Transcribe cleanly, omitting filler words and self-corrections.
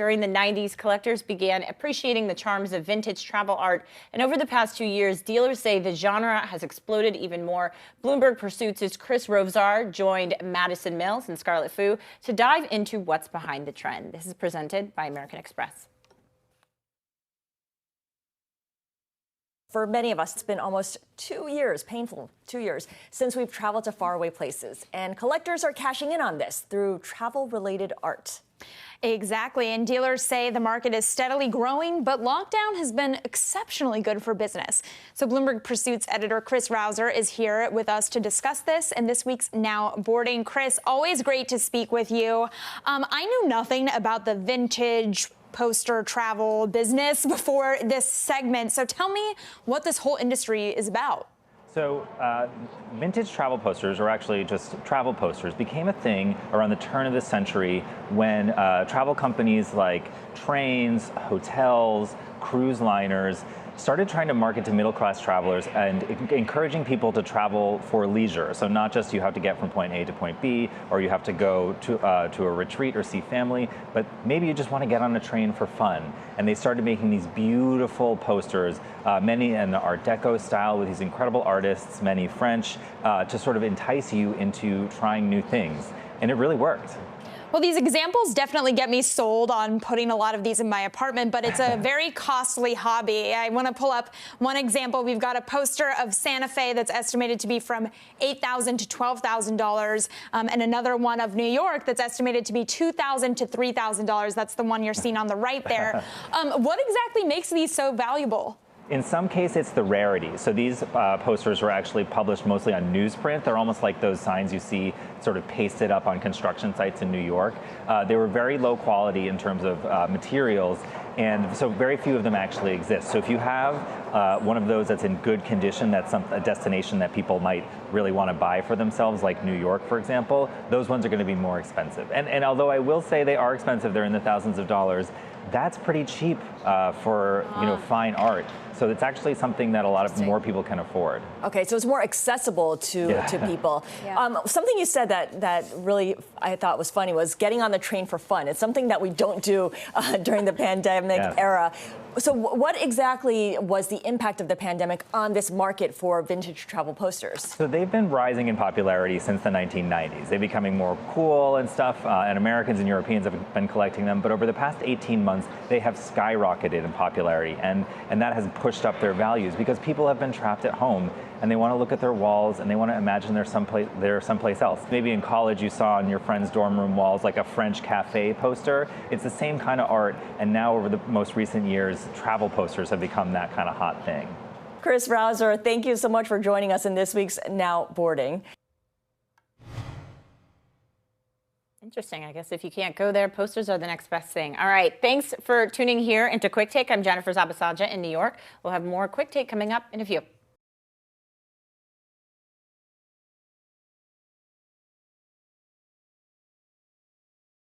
During the 90s, collectors began appreciating the charms of vintage travel art. And over the past 2 years, dealers say the genre has exploded even more. Bloomberg Pursuits' Chris Rovzar joined Madison and Scarlet to dive into what's behind the trend. This is presented by American Express. For many of us, it's been almost 2 years, painful 2 years, since we've traveled to faraway places. And collectors are cashing in on this through travel-related art. Exactly. And dealers say the market is steadily growing, but lockdown has been exceptionally good for business. So Bloomberg Pursuits editor Chris Rovzar is here with us to discuss this in this week's Now Boarding. Chris, always great to speak with you. I knew nothing about the vintage poster travel business before this segment. So tell me what this whole industry is about. So vintage travel posters, or actually just travel posters, became a thing around the turn of the century when travel companies like trains, hotels, cruise liners started trying to market to middle-class travelers and encouraging people to travel for leisure. So not just you have to get from point A to point B, or you have to go to a retreat or see family, but maybe you just want to get on a train for fun. And they started making these beautiful posters, many in the Art Deco style with these incredible artists, many French, to sort of entice you into trying new things. And it really worked. Well, these examples definitely get me sold on putting a lot of these in my apartment, but it's a very costly hobby. I want to pull up one example. We've got a poster of Santa Fe that's estimated to be from $8,000 to $12,000, and another one of New York that's estimated to be $2,000 to $3,000. That's the one you're seeing on the right there. What exactly makes these so valuable? In some cases, it's the rarity. So these posters were actually published mostly on newsprint. They're almost like those signs you see sort of pasted up on construction sites in New York. They were very low quality in terms of materials, and so very few of them actually exist. So if you have one of those that's in good condition, that's a destination that people might really want to buy for themselves, like New York, for example, those ones are going to be more expensive. And although I will say they are expensive, they're in the thousands of dollars, that's pretty cheap for fine art. So it's actually something that a lot of more people can afford. Okay, so it's more accessible to people. Yeah. Something you said that really I thought was funny was getting on the train for fun. It's something that we don't do during the pandemic era. So what exactly was the impact of the pandemic on this market for vintage travel posters? So they've been rising in popularity since the 1990s. They're becoming more cool and stuff, and Americans and Europeans have been collecting them. But over the past 18 months, they have skyrocketed in popularity, and that has pushed up their values because people have been trapped at home and they want to look at their walls and they want to imagine they're someplace else. Maybe in college you saw on your friend's dorm room walls like a French cafe poster. It's the same kind of art, and now over the most recent years, travel posters have become that kind of hot thing. Chris Rovzar, thank you so much for joining us in this week's Now Boarding. Interesting. I guess if you can't go there, posters are the next best thing. All right. Thanks for tuning here into Quicktake. I'm Jennifer Zabasaja in New York. We'll have more Quicktake coming up in a few.